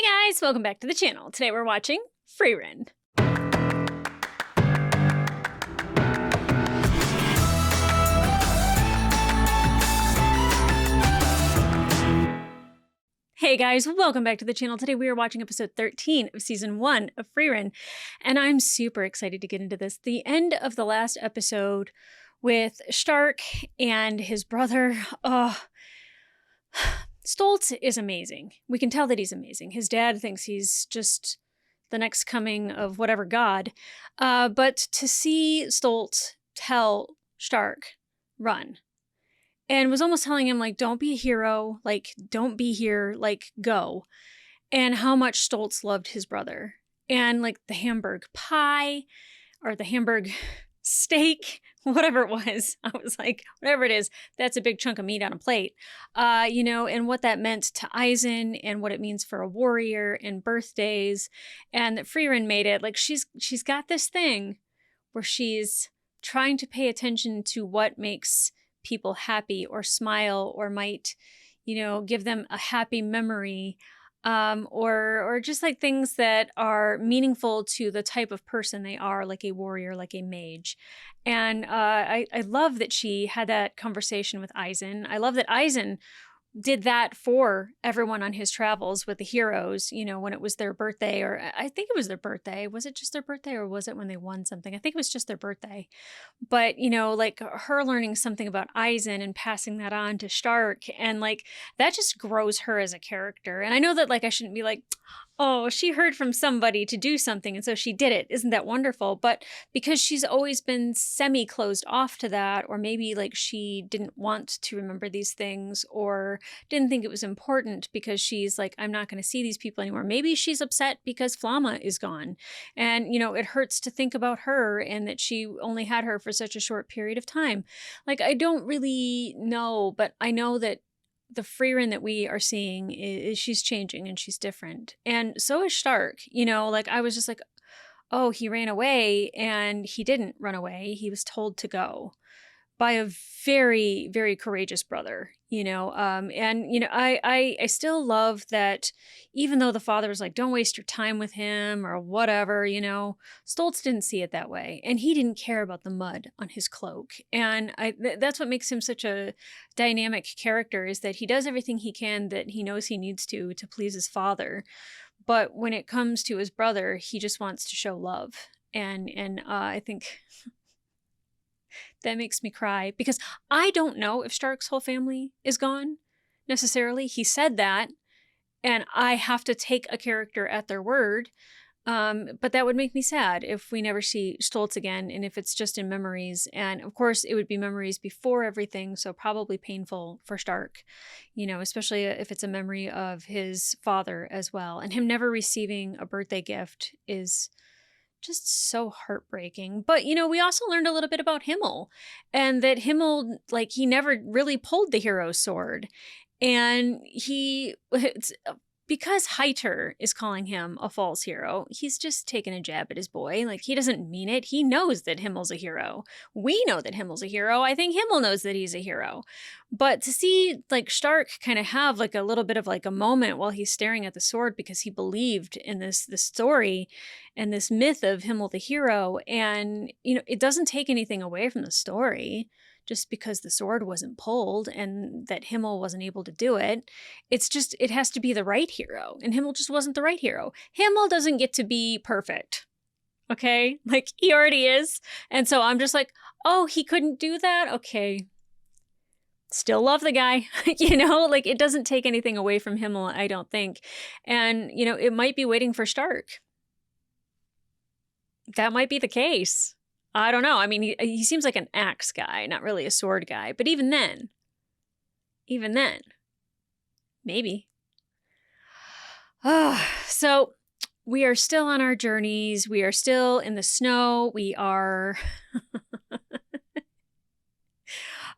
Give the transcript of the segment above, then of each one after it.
Hey guys, welcome back to the channel. Today we're watching Frieren. Hey guys, welcome back to the channel. Today we are watching episode 13 of season 1 of Frieren, and I'm super excited to get into this. The end of the last episode with Stark and his brother. Stoltz is amazing. We can tell that he's amazing. His dad thinks he's just the next coming of whatever god. But to see Stoltz tell Stark, run, and was almost telling him, like, don't be a hero, like, don't be here, like, go. And how much Stoltz loved his brother. And, like, the Hamburg pie, or the Hamburg steak, whatever it was. I was like, whatever it is, that's a big chunk of meat on a plate. And what that meant to Eisen, and what it means for a warrior, and birthdays. And that Frieren made it, like, she's got this thing where she's trying to pay attention to what makes people happy or smile or might, give them a happy memory, or just like things that are meaningful to the type of person they are, like a warrior, like a mage. And I love that she had that conversation with Eisen. I love that Eisen did that for everyone on his travels with the heroes, when it was their birthday, or I think it was their birthday. Was it just their birthday, or was it when they won something? I think it was just their birthday. But, like her learning something about Eisen and passing that on to Stark, and like that just grows her as a character. And I know that, like, I shouldn't be like, oh, she heard from somebody to do something and so she did it. Isn't that wonderful? But because she's always been semi-closed off to that, or maybe like she didn't want to remember these things, or didn't think it was important because she's like, I'm not going to see these people anymore. Maybe she's upset because Flamma is gone. And, it hurts to think about her and that she only had her for such a short period of time. Like, I don't really know, but I know that the Frieren that we are seeing is she's changing and she's different. And so is Stark. Like, I was just like, oh, he ran away, and he didn't run away. He was told to go by a very, very courageous brother, I still love that, even though the father was like, don't waste your time with him or whatever, Stoltz didn't see it that way. And he didn't care about the mud on his cloak. And that's what makes him such a dynamic character, is that he does everything he can that he knows he needs to please his father. But when it comes to his brother, he just wants to show love. And I think that makes me cry, because I don't know if Stark's whole family is gone necessarily. He said that, and I have to take a character at their word. But that would make me sad if we never see Stoltz again, and if it's just in memories. And of course, it would be memories before everything, so probably painful for Stark, especially if it's a memory of his father as well. And him never receiving a birthday gift is just so heartbreaking. But, we also learned a little bit about Himmel, and that Himmel, like, he never really pulled the hero sword. And because Heiter is calling him a false hero, he's just taking a jab at his boy. Like, he doesn't mean it. He knows that Himmel's a hero. We know that Himmel's a hero. I think Himmel knows that he's a hero. But to see, like, Stark kind of have like a little bit of like a moment while he's staring at the sword, because he believed in this story and this myth of Himmel the hero. And, it doesn't take anything away from the story just because the sword wasn't pulled and that Himmel wasn't able to do it. It's just, it has to be the right hero. And Himmel just wasn't the right hero. Himmel doesn't get to be perfect. Okay? Like, he already is. And so I'm just like, oh, he couldn't do that? Okay. Still love the guy, like, it doesn't take anything away from Himmel, I don't think. And, it might be waiting for Stark. That might be the case. I don't know. I mean, he seems like an axe guy, not really a sword guy. But even then, maybe. So we are still on our journeys. We are still in the snow. We are...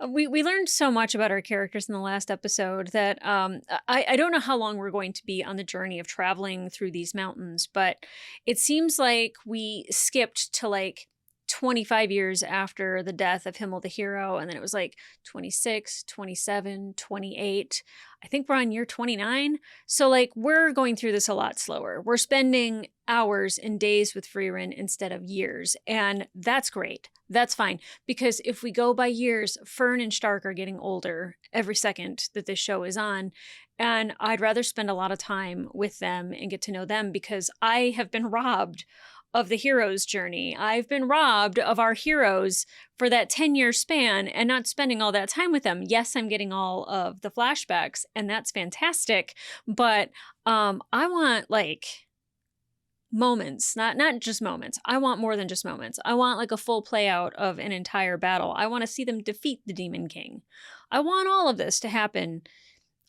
We learned so much about our characters in the last episode that I don't know how long we're going to be on the journey of traveling through these mountains, but it seems like we skipped to like 25 years after the death of Himmel the hero. And then it was like 26, 27, 28. I think we're on year 29. So like we're going through this a lot slower. We're spending hours and days with Frieren instead of years. And that's great. That's fine. Because if we go by years, Fern and Stark are getting older every second that this show is on. And I'd rather spend a lot of time with them and get to know them, because I have been robbed of the hero's journey. I've been robbed of our heroes for that 10-year span and not spending all that time with them. Yes, I'm getting all of the flashbacks, and that's fantastic. But I want like moments, not just moments. I want more than just moments. I want like a full play out of an entire battle. I want to see them defeat the Demon King. I want all of this to happen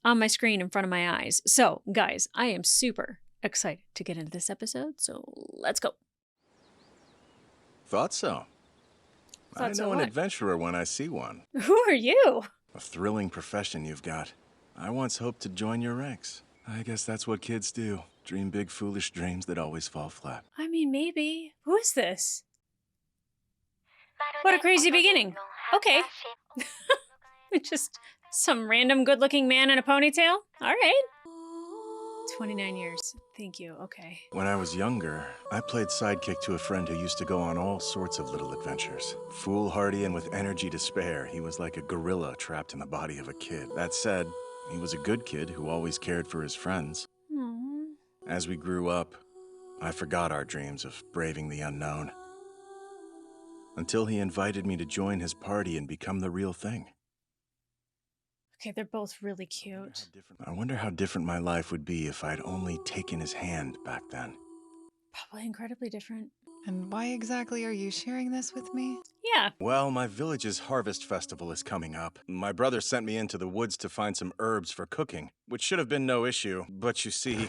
on my screen in front of my eyes. So, guys, I am super excited to get into this episode. So let's go. Thought so. I know an what? adventurer when I see one. Who are you? A thrilling profession you've got. I once hoped to join your ranks. I guess that's what kids do. Dream big, foolish dreams that always fall flat. I mean, maybe. Who is this? What a crazy beginning. Okay. Just some random good-looking man in a ponytail? All right. 29 years. Thank you. Okay. When I was younger, I played sidekick to a friend who used to go on all sorts of little adventures. Foolhardy and with energy to spare, he was like a gorilla trapped in the body of a kid. That said, he was a good kid who always cared for his friends. Aww. As we grew up, I forgot our dreams of braving the unknown. Until he invited me to join his party and become the real thing. Okay, they're both really cute. I wonder how different my life would be if I'd only taken his hand back then. Probably incredibly different. And why exactly are you sharing this with me? Yeah. Well, my village's harvest festival is coming up. My brother sent me into the woods to find some herbs for cooking, which should have been no issue. But you see,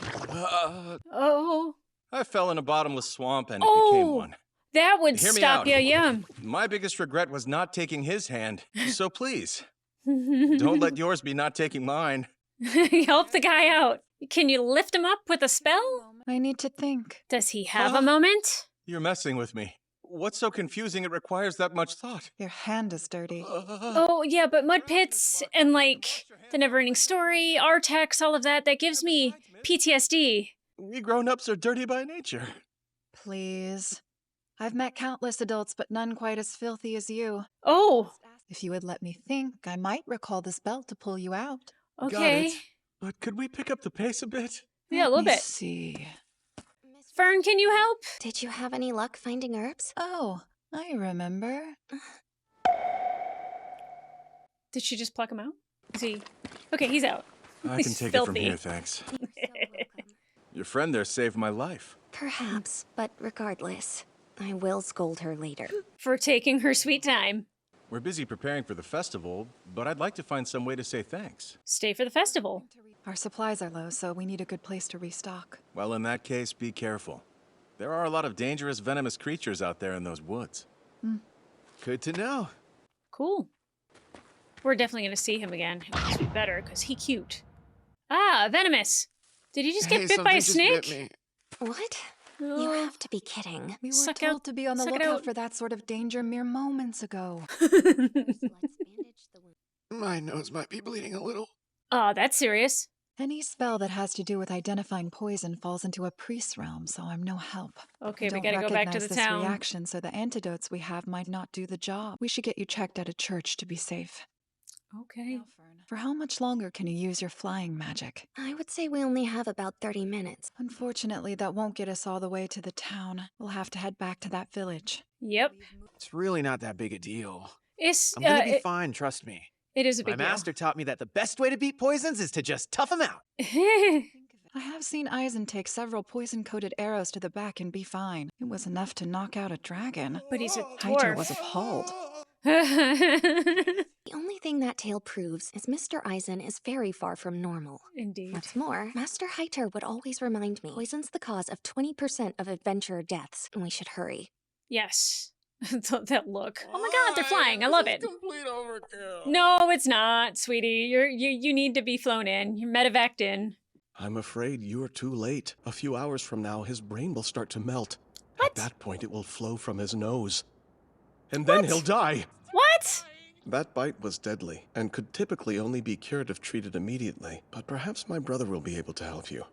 Oh. I fell in a bottomless swamp and it became one. That would Hear me stop out. you, yeah. My biggest regret was not taking his hand, so please, don't let yours be not taking mine. Help the guy out. Can you lift him up with a spell? I need to think. Does he have Huh? a moment? You're messing with me. What's so confusing it requires that much thought? Your hand is dirty. Oh, yeah, but mud pits and, like, the never-ending story, Artax, all of that, that gives me PTSD. We grown-ups are dirty by nature. Please. I've met countless adults, but none quite as filthy as you. Oh, If you would let me think, I might recall the spell to pull you out. Got okay. it. But could we pick up the pace a bit? Yeah, a little Let me bit. see. Fern, can you help? Did you have any luck finding herbs? Oh, I remember. Did she just pluck him out? Is he... Okay, he's out. I He's can take it filthy. from here, thanks. Your friend there saved my life. Perhaps, but regardless, I will scold her later. For taking her sweet time. We're busy preparing for the festival, but I'd like to find some way to say thanks. Stay for the festival. Our supplies are low, so we need a good place to restock. Well, in that case, be careful. There are a lot of dangerous, venomous creatures out there in those woods. Good to know. Cool. We're definitely going to see him again. It must be better, because he cute. Ah, venomous. Did he just get bit by a snake? What? You have to be kidding. We were Suck told out- to be on the suck it lookout out. for that sort of danger mere moments ago. My nose might be bleeding a little. Oh, that's serious. Any spell that has to do with identifying poison falls into a priest's realm, so I'm no help. Okay, I we don't gotta go back to recognize the this town. reaction, so the antidotes we have might not do the job. We should get you checked at a church to be safe. Okay. For how much longer can you use your flying magic? I would say we only have about 30 minutes. Unfortunately, that won't get us all the way to the town. We'll have to head back to that village. Yep. It's really not that big a deal. It's, I'm gonna be fine, trust me. it is a My big master taught me that the best way to beat poisons is to just tough them out. deal. I have seen Eisen take several poison-coated arrows to the back and be fine. It was enough to knock out a dragon. But he's a Hyter dwarf. was appalled. The only thing that tale proves is Mr. Eisen is very far from normal. Indeed. What's more, Master Hyter would always remind me poison's the cause of 20% of adventurer deaths, and we should hurry. Yes. That look. Oh my god, they're flying. I love it. Complete overkill. No, it's not, sweetie. You need to be flown in. You're medevaced in. I'm afraid you're too late. A few hours from now, his brain will start to melt. What? At that point, it will flow from his nose. and then What? he'll die. What? That bite was deadly, and could typically only be cured if treated immediately. But perhaps my brother will be able to help you.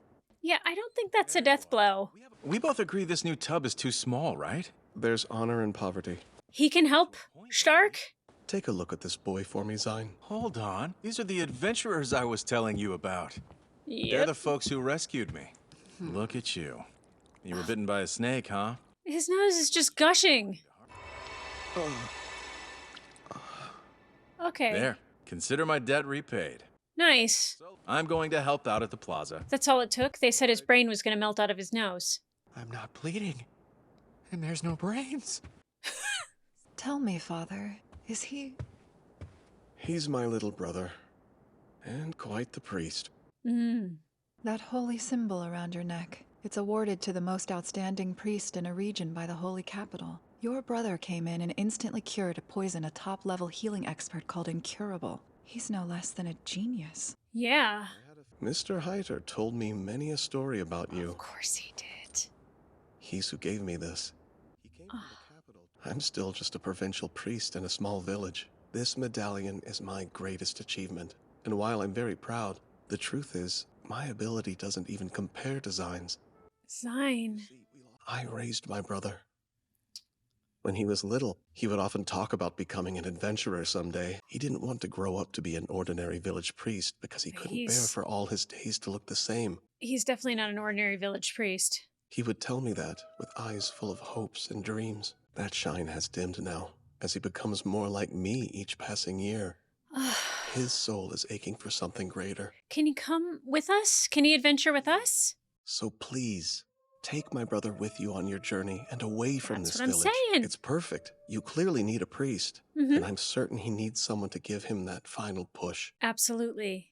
Yeah, I don't think that's a death blow. We both agree this new tub is too small, right? There's honor in poverty. He can help Stark? Take a look at this boy for me, Zine. Hold on. These are the adventurers I was telling you about. They're Yep. the folks who rescued me. Look at you. You were bitten by a snake, huh? His nose is just gushing. Okay. There. Consider my debt repaid. Nice. I'm going to help out at the plaza. That's all it took? They said his brain was going to melt out of his nose. I'm not bleeding. And there's no brains. Tell me, Father, is he... He's my little brother. And quite the priest. That holy symbol around your neck? It's awarded to the most outstanding priest in a region by the Holy Capital. Your brother came in and instantly cured a poison a top-level healing expert called incurable. He's no less than a genius. Yeah. Mr. Heiter told me many a story about you. Of course he did. He's who gave me this. He came from the capital. I'm still just a provincial priest in a small village. This medallion is my greatest achievement. And while I'm very proud, the truth is, my ability doesn't even compare to Zine's. Zine. I raised my brother. When he was little, he would often talk about becoming an adventurer someday. He didn't want to grow up to be an ordinary village priest because he couldn't bear for all his days to look the same. He's definitely not an ordinary village priest. He would tell me that with eyes full of hopes and dreams. That shine has dimmed now, as he becomes more like me each passing year. His soul is aching for something greater. Can he come with us? Can he adventure with us? So please, take my brother with you on your journey and away from That's this what I'm village. saying. It's perfect. You clearly need a priest, and I'm certain he needs someone to give him that final push. Absolutely.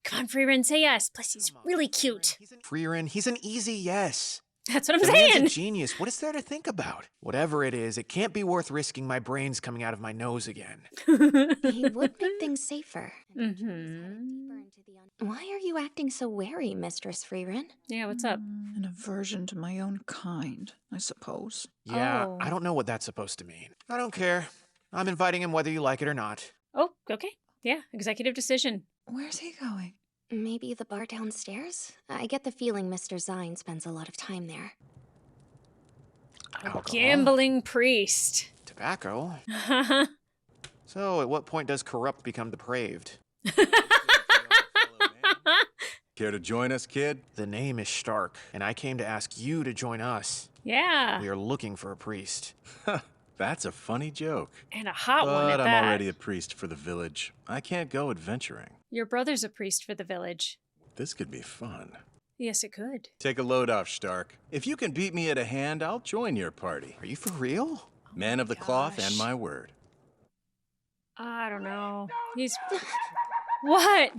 Come on, Frieren, say yes. Plus, he's really cute. Frieren, he's an easy yes. That's what I'm The man's saying. a genius. What is there to think about? Whatever it is, it can't be worth risking my brains coming out of my nose again. He would make things safer. Mm-hmm. Why are you acting so wary, Mistress Frieren? Yeah, what's up? An aversion to my own kind, I suppose. Yeah, Oh. I don't know what that's supposed to mean. I don't care. I'm inviting him whether you like it or not. Oh, okay. Yeah, executive decision. Where's he going? Maybe the bar downstairs? I get the feeling Mr. Zine spends a lot of time there. Alcohol, Gambling priest. tobacco. So, at what point does corrupt become depraved? Care to join us, kid? The name is Stark, and I came to ask you to join us. Yeah. We are looking for a priest. That's a funny joke. And a hot one at But I'm that. already a priest for the village. I can't go adventuring. Your brother's a priest for the village. This could be fun. Yes, it could. Take a load off, Stark. If you can beat me at a hand, I'll join your party. Are you for real? Man of the cloth and gosh. my word. I don't know. He's... What?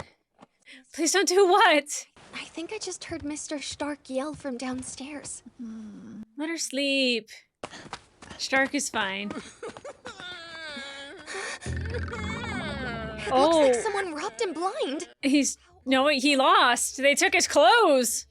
Please don't do what? I think I just heard Mr. Stark yell from downstairs. Let her sleep. Stark is fine. Looks Oh, like someone robbed him blind. he's... No, he lost. They took his clothes.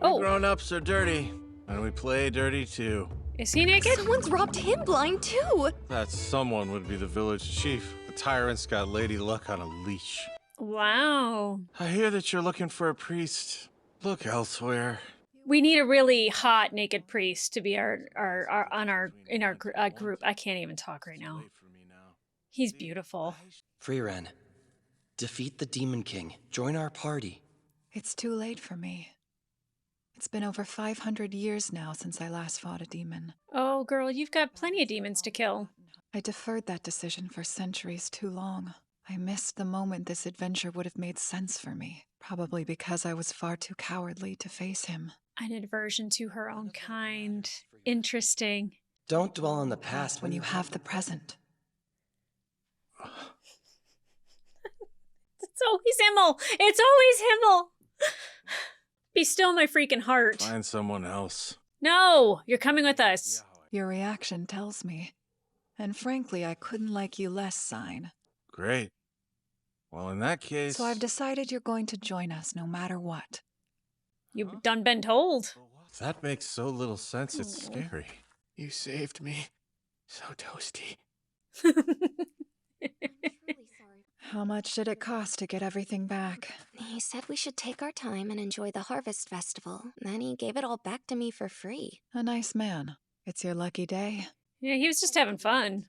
Oh, Grown-ups are dirty, and we play dirty too. is he naked? Someone's robbed him blind too. That someone would be the village chief. The tyrant's got Lady Luck on a leash. Wow. I hear that you're looking for a priest. Look elsewhere. We need a really hot naked priest to be in our group. I can't even talk right now. He's beautiful. Frieren, defeat the Demon King. Join our party. It's too late for me. It's been over 500 years now since I last fought a demon. Oh, girl, you've got plenty of demons to kill. I deferred that decision for centuries too long. I missed the moment this adventure would have made sense for me, probably because I was far too cowardly to face him. An aversion to her own kind. Interesting. Don't dwell on the past When you have the present. It's always Himmel. It's always Himmel. Be still my freaking heart. Find someone else. No, you're coming with us. Your reaction tells me. And frankly, I couldn't like you less, Sign. Great. Well, in that case... So I've decided you're going to join us no matter what. You've done been told. That makes so little sense, it's scary. You saved me. So toasty. How much did it cost to get everything back? He said we should take our time and enjoy the Harvest Festival. Then he gave it all back to me for free. A nice man. It's your lucky day. Yeah, he was just having fun.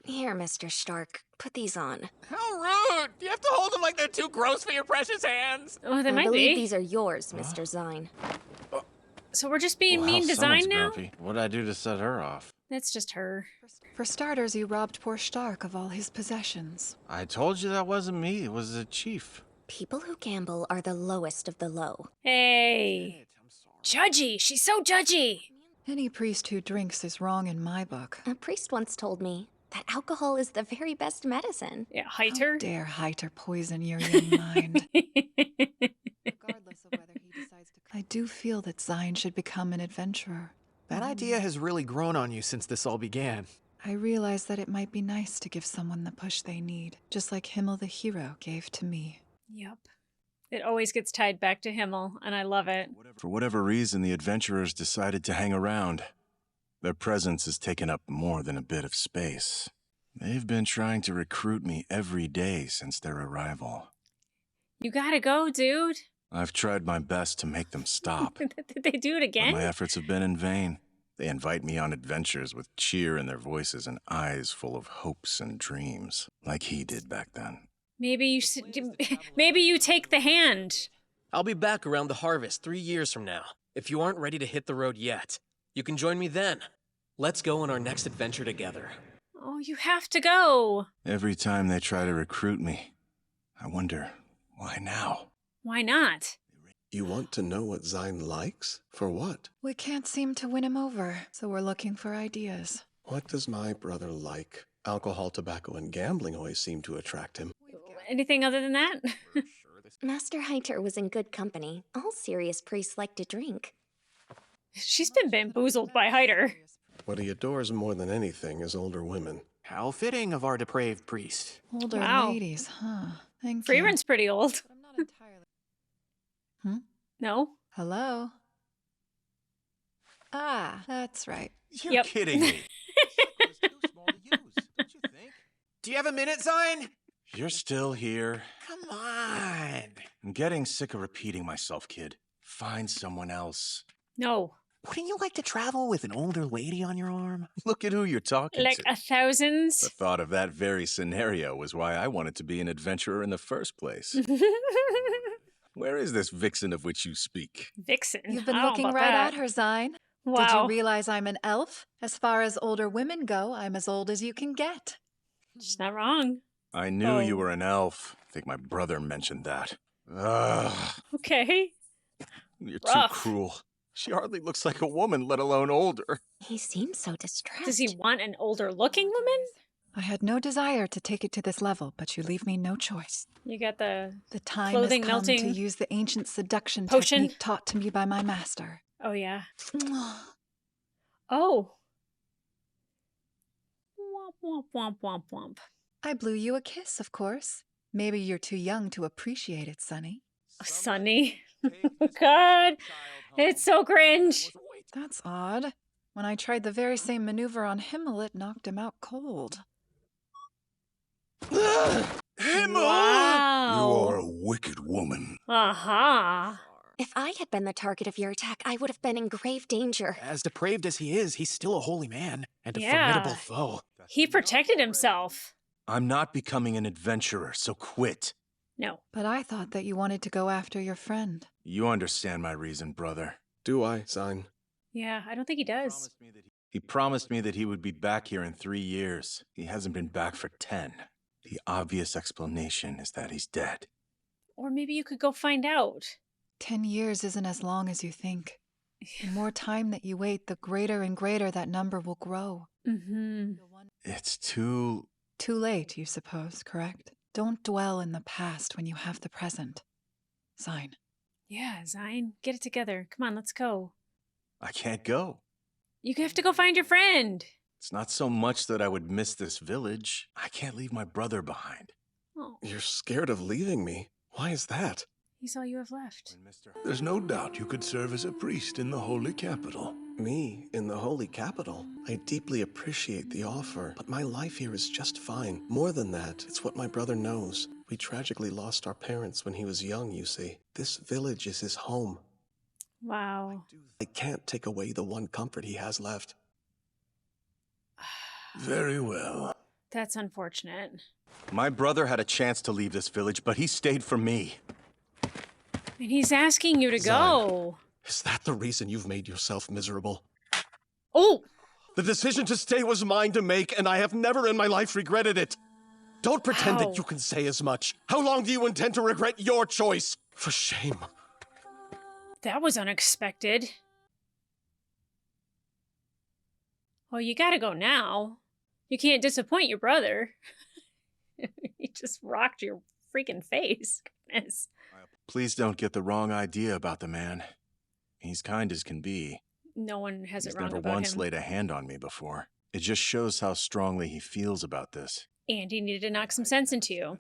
Here, Mr. Stark. Put these on. How rude! Do you have to hold them like they're too gross for your precious hands? Oh, they I might believe be. these are yours, Mr. Zine. So we're just being Wow, mean to someone's Zine now? grumpy. What'd I do to set her off? That's just her. For starters, you robbed poor Stark of all his possessions. I told you that wasn't me. It was the chief. People who gamble are the lowest of the low. Hey. Judgy. She's so judgy. Any priest who drinks is wrong in my book. A priest once told me that alcohol is the very best medicine. Yeah, How Heiter. dare Heiter poison your young mind. Regardless of whether he decides to... I do feel that Zine should become an adventurer. That idea has really grown on you since this all began. I realize that it might be nice to give someone the push they need, just like Himmel the hero gave to me. Yep. It always gets tied back to Himmel, and I love it. For whatever reason, the adventurers decided to hang around. Their presence has taken up more than a bit of space. They've been trying to recruit me every day since their arrival. You gotta go, dude. I've tried my best to make them stop, Did they do it but again? my efforts have been in vain. They invite me on adventures with cheer in their voices and eyes full of hopes and dreams, like he did back then. Maybe you take the hand. I'll be back around the harvest 3 years from now. If you aren't ready to hit the road yet, you can join me then. Let's go on our next adventure together. Oh, you have to go. Every time they try to recruit me, I wonder, why now? Why not? You want to know what Zine likes? For what? We can't seem to win him over, so we're looking for ideas. What does my brother like? Alcohol, tobacco, and gambling always seem to attract him. Anything other than that? Master Heiter was in good company. All serious priests like to drink. She's been bamboozled by Heiter. What he adores more than anything is older women. How fitting of our depraved priest. Older Wow. ladies, huh? Thank Frieren's pretty old. you. I'm not entirely... No? Hello? Ah, that's right. You're Yep. kidding me. Do you have a minute, Zine? You're still here. Come on. I'm getting sick of repeating myself, kid. Find someone else. No. Wouldn't you like to travel with an older lady on your arm? Look at who you're talking Like to. 1,000? The thought of that very scenario was why I wanted to be an adventurer in the first place. Where is this vixen of which you speak? Vixen. You've been I don't know looking about right that. at her, Zine. Did Wow. you realize I'm an elf? As far as older women go, I'm as old as you can get. She's not wrong. I knew Oh. you were an elf. I think my brother mentioned that. Ugh, Okay. you're Rough. too cruel. She hardly looks like a woman, let alone older. He seems so distressed. Does he want an older looking woman? I had no desire to take it to this level, but you leave me no choice. You got the... The time Clothing has come to melting use the ancient seduction potion? technique taught to me by my master. Oh, yeah. Oh. Womp, womp, womp, womp, womp. I blew you a kiss, of course. Maybe you're too young to appreciate it, Sonny. Oh, Sunny. God. It's so cringe. That's odd. When I tried the very same maneuver on Himmel, it knocked him out cold. Himmel! Wow. a wicked woman. Aha. If I had been the target of your attack, I would have been in grave danger. As depraved as he is, he's still a holy man and a Yeah. formidable foe. He protected himself. I'm not becoming an adventurer, so quit. No. But I thought that you wanted to go after your friend. You understand my reason, brother. Do I, Zine? Yeah, I don't think he does. He promised me that he would be back here in 3 years. He hasn't been back for 10. The obvious explanation is that he's dead. Or maybe you could go find out. 10 years isn't as long as you think. The more time that you wait, the greater and greater that number will grow. Mm-hmm. It's too... Too late, you suppose, correct? Don't dwell in the past when you have the present. Zine. Yeah, Zine, get it together. Come on, let's go. I can't go. You have to go find your friend. It's not so much that I would miss this village. I can't leave my brother behind. Oh, You're scared of leaving me. Why is that? he's all you have left. There's no doubt you could serve as a priest in the holy capital. Me, in the holy capital. I deeply appreciate the offer, but my life here is just fine. More than that, it's what my brother knows. We tragically lost our parents when he was young, you see. This village is his home. Wow. I can't take away the one comfort he has left. Very well. That's unfortunate. My brother had a chance to leave this village, but he stayed for me. And he's asking you to go. Is that the reason you've made yourself miserable? Oh! The decision to stay was mine to make, and I have never in my life regretted it. Don't pretend that you can say as much. How long do you intend to regret your choice? For shame. That was unexpected. Well, you gotta go now. You can't disappoint your brother. He just rocked your freaking face. Goodness. Please don't get the wrong idea about the man. He's kind as can be. No one has it wrong He's never about once him. laid a hand on me before. It just shows how strongly he feels about this. And he needed to knock some sense into you.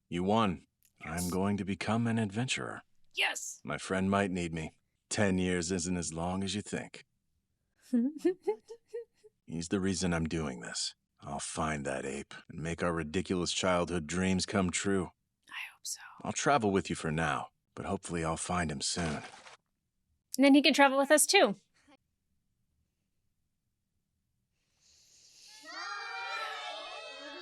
You won. I'm going to become an adventurer. Yes! My friend might need me. 10 years isn't as long as you think. He's the reason I'm doing this. I'll find that ape and make our ridiculous childhood dreams come true. I hope so. I'll travel with you for now, but hopefully I'll find him soon. And then he can travel with us too.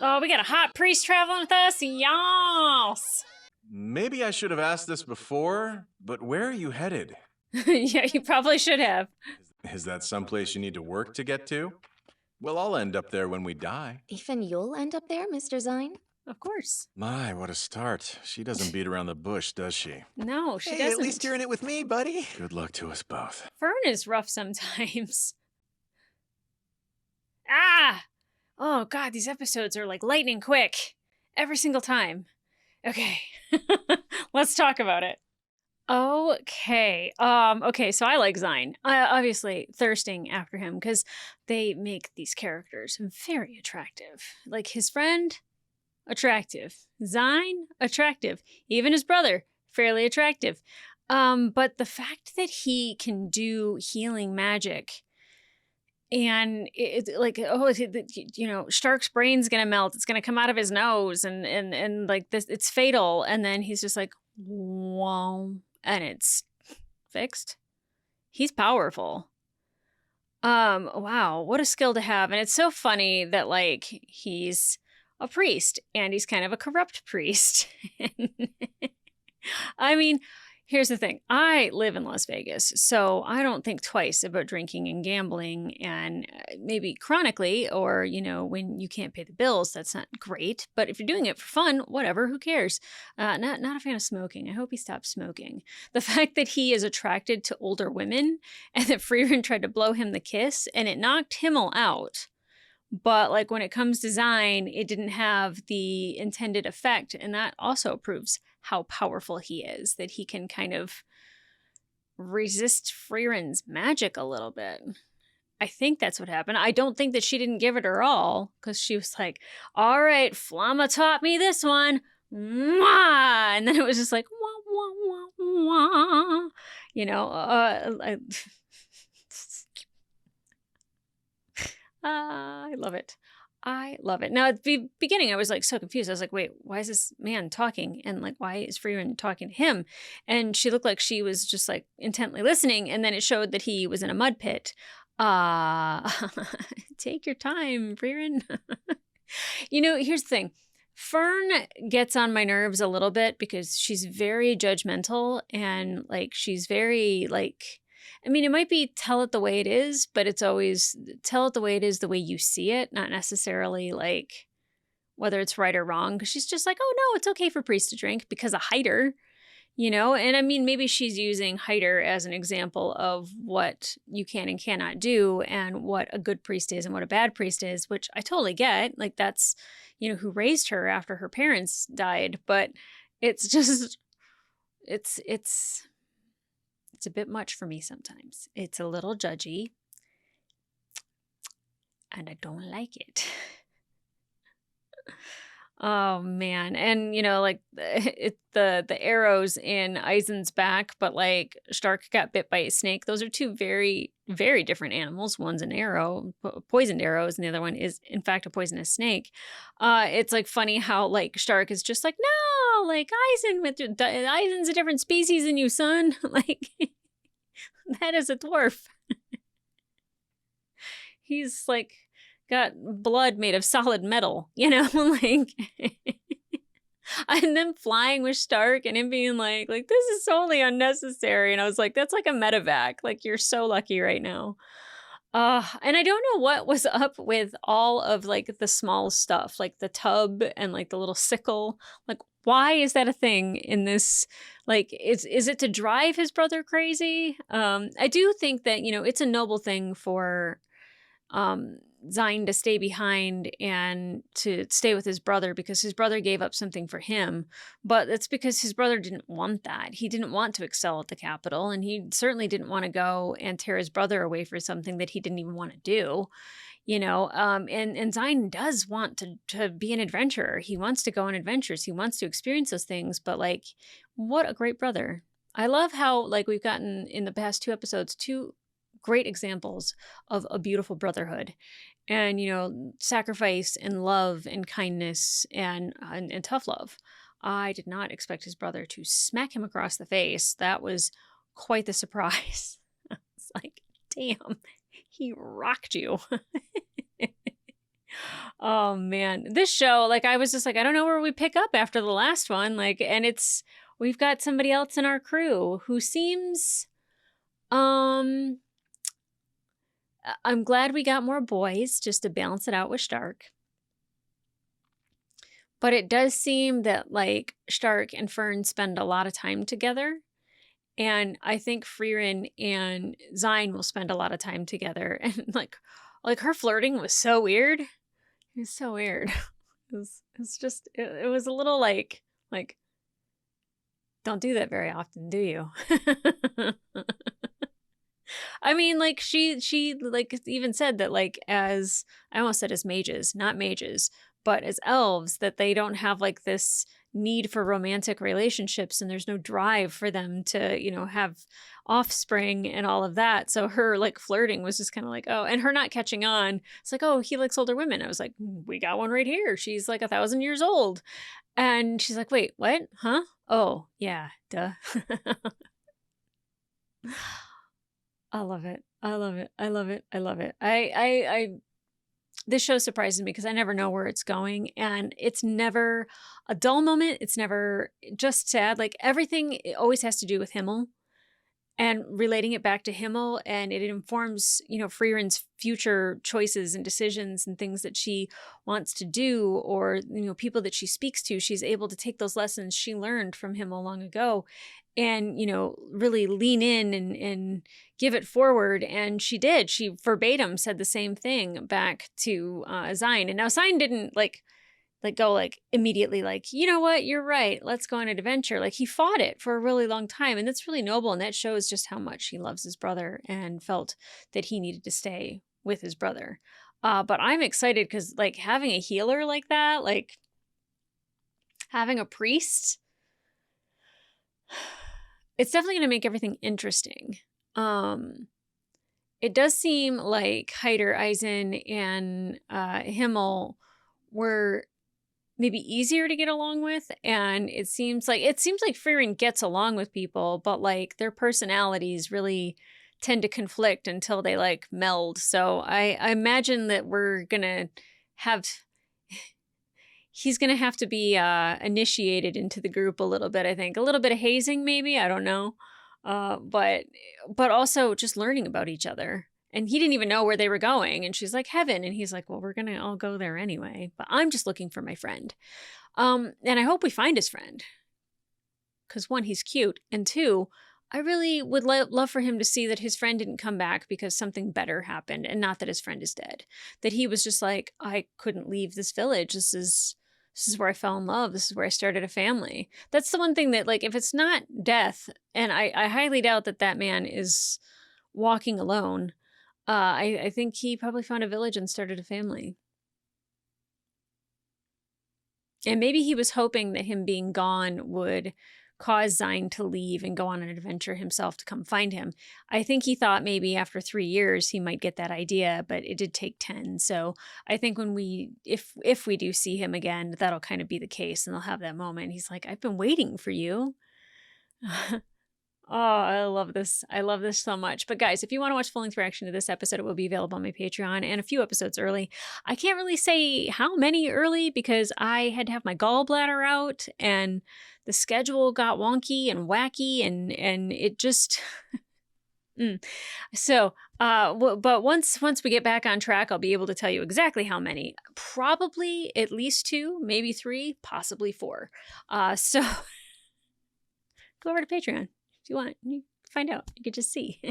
Oh, we got a hot priest traveling with us? Yes! Maybe I should have asked this before, but where are you headed? Yeah, you probably should have. Is that someplace you need to work to get to? Well, I'll end up there when we die. Even you'll end up there, Mr. Zine? Of course. My, what a start. She doesn't beat around the bush, does she? No, she Hey, doesn't. at least you're in it with me, buddy. Good luck to us both. Fern is rough sometimes. Ah! Oh, God, these episodes are like lightning quick. Every single time. Okay. Let's talk about it. Okay. Okay, so I like Zine. Obviously thirsting after him because they make these characters very attractive. Like his friend, attractive. Zine, attractive. Even his brother, fairly attractive. But the fact that he can do healing magic and it's like, you know, Stark's brain's gonna melt. It's gonna come out of his nose and like this, it's fatal. And then he's just like, wow. And it's fixed. He's powerful. Wow, what a skill to have. And it's so funny that like he's a priest and he's kind of a corrupt priest. I mean, here's the thing. I live in Las Vegas, so I don't think twice about drinking and gambling and maybe chronically or, you know, when you can't pay the bills, that's not great. But if you're doing it for fun, whatever, who cares? Not a fan of smoking. I hope he stops smoking. The fact that he is attracted to older women and that Frieren tried to blow him the kiss and it knocked Himmel out. But like when it comes to Zine, it didn't have the intended effect. And that also proves how powerful he is, that he can kind of resist Frieren's magic a little bit. I think that's what happened. I don't think that she didn't give it her all because she was like, all right, Flamma taught me this one. Mwah! And then it was just like, wah, wah, wah, wah. You know, I love it. I love it. Now, at the beginning, I was like so confused. I was like, wait, why is this man talking? And like, why is Frieren talking to him? And she looked like she was just like intently listening. And then it showed that he was in a mud pit. Take your time, Frieren. You know, here's the thing. Fern gets on my nerves a little bit because she's very judgmental and like she's very like, I mean, it might be tell it the way it is, but it's always tell it the way it is, the way you see it, not necessarily like whether it's right or wrong. Because she's just like, oh, no, it's okay for priests to drink because of Hyder, you know? And I mean, maybe she's using Hyder as an example of what you can and cannot do and what a good priest is and what a bad priest is, which I totally get. Like that's, you know, who raised her after her parents died. But it's just, it's a bit much for me sometimes. It's a little judgy, and I don't like it. Oh man. And like the arrows in Eisen's back, but like Stark got bit by a snake. Those are two very, very different animals. One's an arrow, poisoned arrows, and the other one is in fact a poisonous snake. It's like funny how like Stark is just like, no, like Eisen's a different species than you, son. Like that is a dwarf. He's like got blood made of solid metal, like and then flying with Stark and him being like this is totally unnecessary. And I was like, that's like a medevac. Like you're so lucky right now. And I don't know what was up with all of like the small stuff, like the tub and like the little sickle. Like, why is that a thing in this? Like, is it to drive his brother crazy? I do think that, it's a noble thing for Zine to stay behind and to stay with his brother because his brother gave up something for him. But that's because his brother didn't want that. He didn't want to excel at the Capitol, and he certainly didn't want to go and tear his brother away for something that he didn't even want to do. And Zine does want to be an adventurer. He wants to go on adventures. He wants to experience those things. But like, what a great brother. I love how like we've gotten in the past 2 episodes, 2 great examples of a beautiful brotherhood and, sacrifice and love and kindness and tough love. I did not expect his brother to smack him across the face. That was quite the surprise. It's like, damn, he rocked you. Oh man, this show, like I was just like, I don't know where we pick up after the last one. Like, and we've got somebody else in our crew who seems, I'm glad we got more boys just to balance it out with Stark. But it does seem that like Stark and Fern spend a lot of time together. And I think Frieren and Zine will spend a lot of time together. And like her flirting was so weird. It was so weird. It was a little like, don't do that very often, do you? I mean, like she like even said that like as I almost said as mages, not mages, but as elves, that they don't have like this need for romantic relationships and there's no drive for them to, have offspring and all of that. So her like flirting was just kind of like, oh, and her not catching on. It's like, oh, he likes older women. I was like, we got one right here. She's like 1,000 years old. And she's like, wait, what? Huh? Oh, yeah, duh. I love it. I love it. I love it. I love it. This show surprises me because I never know where it's going, and it's never a dull moment. It's never just sad. Like everything it always has to do with Himmel and relating it back to Himmel, and it informs, Frieren's future choices and decisions and things that she wants to do, or, people that she speaks to. She's able to take those lessons she learned from Himmel long ago and, really lean in and give it forward. And she did. She verbatim said the same thing back to Zine. And now Zine didn't go immediately you know what, you're right, let's go on an adventure. Like he fought it for a really long time, and that's really noble, and that shows just how much he loves his brother and felt that he needed to stay with his brother. But I'm excited because like having a healer like that, like having a priest, it's definitely going to make everything interesting. It does seem like Hyder, Eisen, and Himmel were maybe easier to get along with, and it seems like Frieren gets along with people, but like their personalities really tend to conflict until they like meld. So I imagine that he's gonna have to be initiated into the group a little bit. I think a little bit of hazing, maybe, I don't know, but also just learning about each other. And he didn't even know where they were going. And she's like, heaven. And he's like, well, we're going to all go there anyway. But I'm just looking for my friend. And I hope we find his friend. Because 1, he's cute. And 2, I really would love for him to see that his friend didn't come back because something better happened. And not that his friend is dead. That he was just like, I couldn't leave this village. This is where I fell in love. This is where I started a family. That's the one thing that, like, if it's not death, and I highly doubt that man is walking alone, I think he probably found a village and started a family. And maybe he was hoping that him being gone would cause Zine to leave and go on an adventure himself to come find him. I think he thought maybe after 3 years he might get that idea, but it did take 10. So I think when if we do see him again, that'll kind of be the case, and they'll have that moment. He's like, I've been waiting for you. Oh, I love this. I love this so much. But guys, if you want to watch full-length reaction to this episode, it will be available on my Patreon and a few episodes early. I can't really say how many early because I had to have my gallbladder out and the schedule got wonky and wacky and it just So, but once we get back on track, I'll be able to tell you exactly how many. Probably at least 2, maybe 3, possibly 4. So go over to Patreon. You want, you find out. You could just see.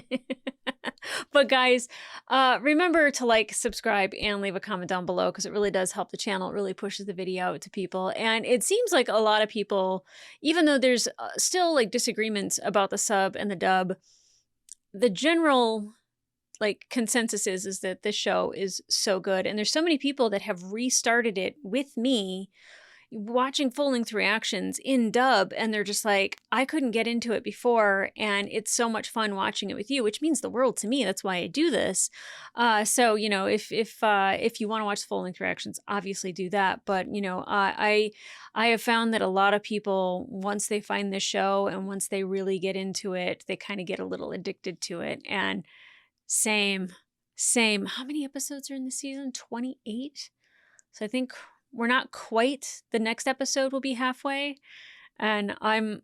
But guys, remember to like, subscribe, and leave a comment down below because it really does help the channel. It really pushes the video out to people. And it seems like a lot of people, even though there's still like disagreements about the sub and the dub, the general like consensus is that this show is so good. And there's so many people that have restarted it with me watching full-length reactions in dub, and they're just like, I couldn't get into it before, and it's so much fun watching it with you, which means the world to me. That's why I do this. So, you know, if you want to watch full-length reactions, obviously do that. But, you know, I have found that a lot of people, once they find this show and once they really get into it, they kind of get a little addicted to it. And same. How many episodes are in the season? 28? So I think we're not quite. The next episode will be halfway, and I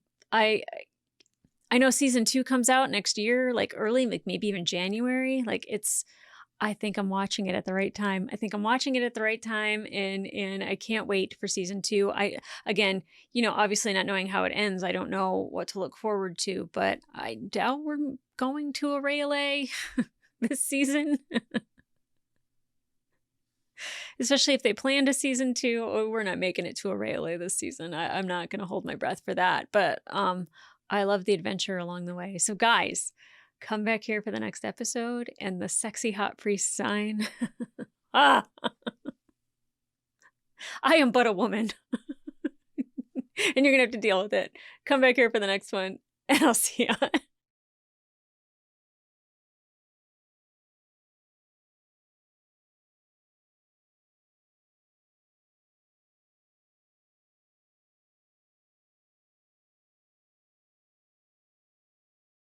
know season 2 comes out next year, like early, like maybe even January. Like I think I'm watching it at the right time. And I can't wait for season 2. Again, you know, obviously not knowing how it ends, I don't know what to look forward to, but I doubt we're going to a Rayleigh this season. Especially if they planned a season 2. Oh, we're not making it to a Rayleigh this season. I'm not going to hold my breath for that. But I love the adventure along the way. So guys, come back here for the next episode and the sexy hot priest sign. I am but a woman. And you're going to have to deal with it. Come back here for the next one, and I'll see ya.